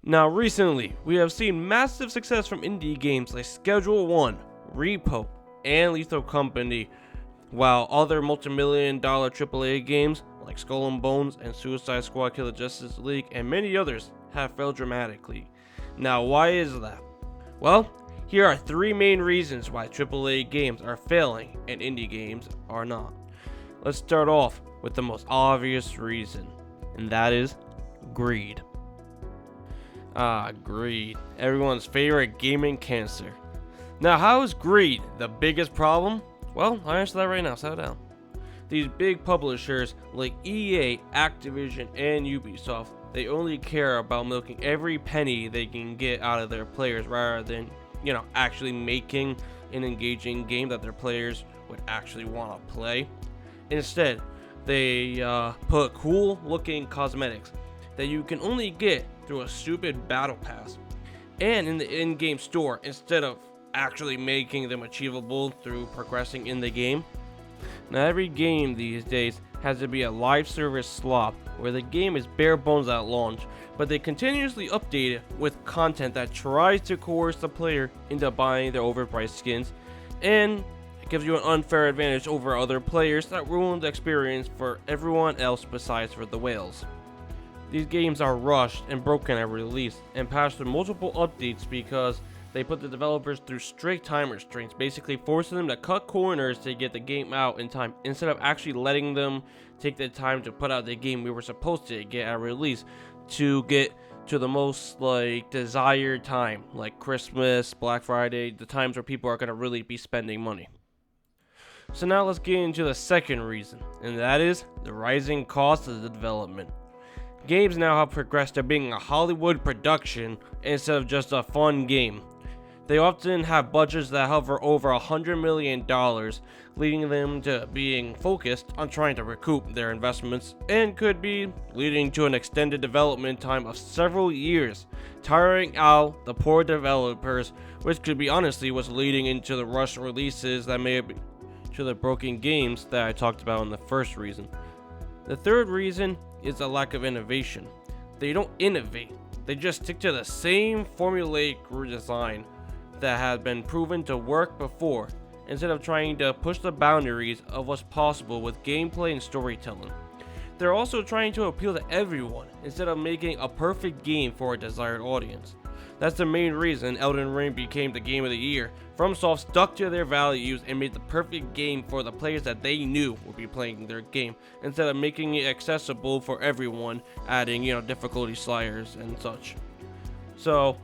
Now recently, we have seen massive success from indie games like Sched One, Repo, and Lethal Company, while other multi-million-dollar AAA games like Skull and Bones and Suicide Squad Kill the Justice League and many others have failed dramatically. Now why is that? Well, here are three main reasons why AAA games are failing and indie games are not. Let's start off with the most obvious reason, and that is greed. Greed. Everyone's favorite gaming cancer. Now, how is greed the biggest problem? Well, I'll answer that right now. Settle down. These big publishers like EA, Activision, and Ubisoft, they only care about milking every penny they can get out of their players rather than, actually making an engaging game that their players would actually want to play. Instead, they put cool looking cosmetics that you can only get through a stupid battle pass and in the in-game store instead of actually making them achievable through progressing in the game. Now every game these days has to be a live service slop where the game is bare bones at launch, but they continuously update it with content that tries to coerce the player into buying their overpriced skins, and it gives you an unfair advantage over other players that ruin the experience for everyone else besides for the whales. These games are rushed and broken at release and passed through multiple updates because they put the developers through strict time restraints, basically forcing them to cut corners to get the game out in time instead of actually letting them take the time to put out the game we were supposed to get at release to get to the most desired time, like Christmas, Black Friday, the times where people are going to really be spending money. So now let's get into the second reason, and that is the rising cost of the development. Games now have progressed to being a Hollywood production instead of just a fun game. They often have budgets that hover over $100 million, leading them to being focused on trying to recoup their investments, and could be leading to an extended development time of several years, tiring out the poor developers, which could be honestly what's leading into the rushed releases that may be to the broken games that I talked about in the first reason. The third reason is a lack of innovation. They don't innovate, they just stick to the same formulaic design that had been proven to work before, instead of trying to push the boundaries of what's possible with gameplay and storytelling. They're also trying to appeal to everyone instead of making a perfect game for a desired audience. That's the main reason Elden Ring became the game of the year. FromSoft stuck to their values and made the perfect game for the players that they knew would be playing their game, instead of making it accessible for everyone, adding, difficulty sliders and such. So,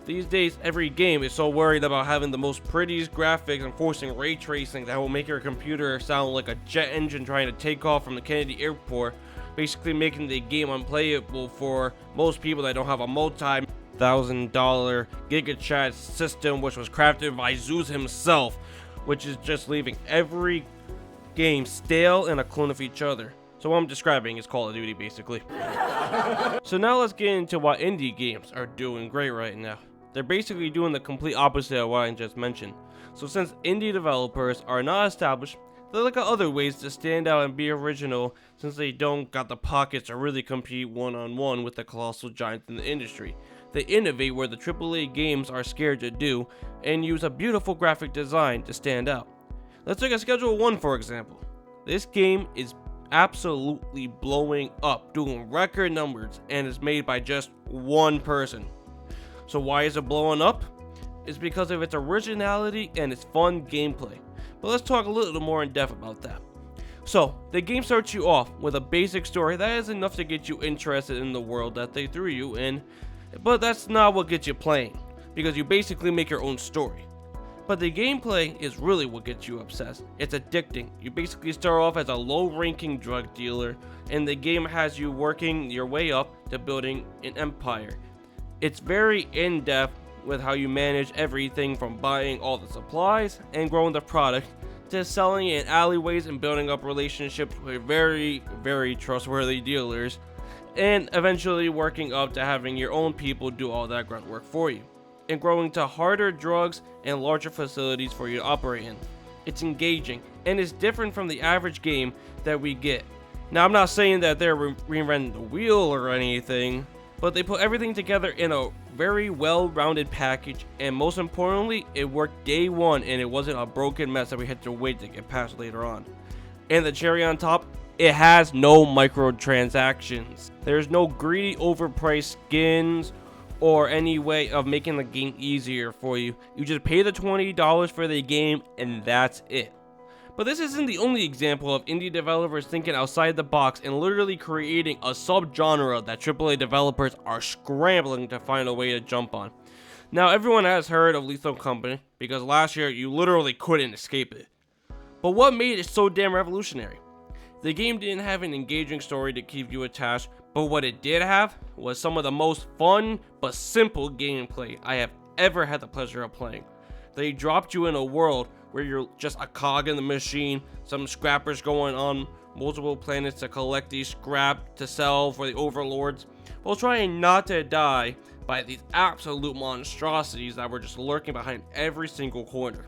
these days, every game is so worried about having the most prettiest graphics and forcing ray tracing that will make your computer sound like a jet engine trying to take off from the Kennedy Airport, basically making the game unplayable for most people that don't have a multi-$1,000 GigaChat system which was crafted by Zeus himself, which is just leaving every game stale and a clone of each other. So what I'm describing is Call of Duty, basically. So now let's get into why indie games are doing great right now. They're basically doing the complete opposite of what I just mentioned. So since indie developers are not established, they look at other ways to stand out and be original, since they don't got the pockets to really compete one-on-one with the colossal giants in the industry. They innovate where the AAA games are scared to do, and use a beautiful graphic design to stand out. Let's take a Sched One for example. This game is absolutely blowing up, doing record numbers, and is made by just one person. So why is it blowing up? It's because of its originality and its fun gameplay. But let's talk a little more in depth about that. So, the game starts you off with a basic story that is enough to get you interested in the world that they threw you in, but that's not what gets you playing, because you basically make your own story. But the gameplay is really what gets you obsessed. It's addicting. You basically start off as a low-ranking drug dealer, and the game has you working your way up to building an empire. It's very in-depth with how you manage everything from buying all the supplies and growing the product to selling in alleyways and building up relationships with very, very trustworthy dealers, and eventually working up to having your own people do all that grunt work for you, and growing to harder drugs and larger facilities for you to operate in. It's engaging and is different from the average game that we get. Now, I'm not saying that they're reinventing the wheel or anything, but they put everything together in a very well-rounded package, and most importantly, it worked day one and it wasn't a broken mess that we had to wait to get past later on. And the cherry on top, it has no microtransactions. There's no greedy overpriced skins or any way of making the game easier for you. You just pay the $20 for the game and that's it. But this isn't the only example of indie developers thinking outside the box and literally creating a subgenre that AAA developers are scrambling to find a way to jump on. Now, everyone has heard of Lethal Company because last year you literally couldn't escape it. But what made it so damn revolutionary? The game didn't have an engaging story to keep you attached, but what it did have was some of the most fun but simple gameplay I have ever had the pleasure of playing. They dropped you in a world where you're just a cog in the machine, some scrappers going on multiple planets to collect these scrap to sell for the overlords, while trying not to die by these absolute monstrosities that were just lurking behind every single corner.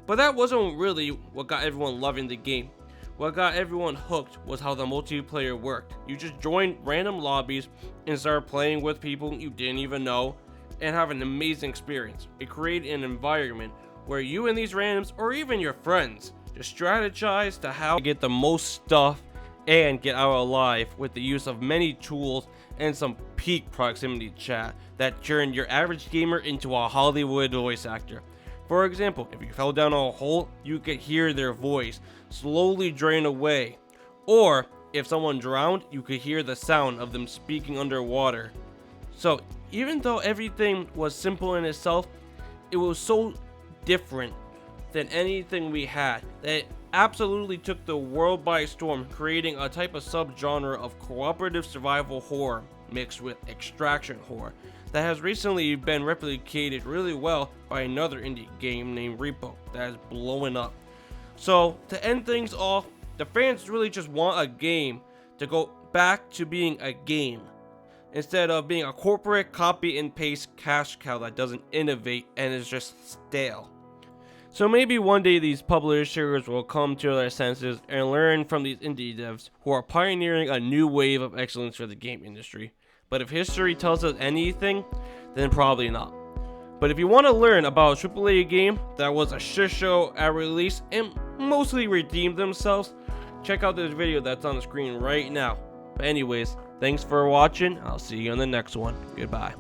But that wasn't really what got everyone loving the game. What got everyone hooked was how the multiplayer worked. You just joined random lobbies and started playing with people you didn't even know and have an amazing experience. It created an environment where you and these randoms, or even your friends, just strategize to how to get the most stuff and get out alive with the use of many tools and some peak proximity chat that turned your average gamer into a Hollywood voice actor. For example, if you fell down a hole, you could hear their voice slowly drain away. Or if someone drowned, you could hear the sound of them speaking underwater. So even though everything was simple in itself, it was so different than anything we had that it absolutely took the world by storm, creating a type of subgenre of cooperative survival horror mixed with extraction horror that has recently been replicated really well by another indie game named Repo that is blowing up. So to end things off, the fans really just want a game to go back to being a game instead of being a corporate copy and paste cash cow that doesn't innovate and is just stale. So maybe one day these publishers will come to their senses and learn from these indie devs who are pioneering a new wave of excellence for the game industry. But if history tells us anything, then probably not. But if you want to learn about a AAA game that was a shit show at release and mostly redeemed themselves, check out this video that's on the screen right now. But anyways, thanks for watching. I'll see you in the next one. Goodbye.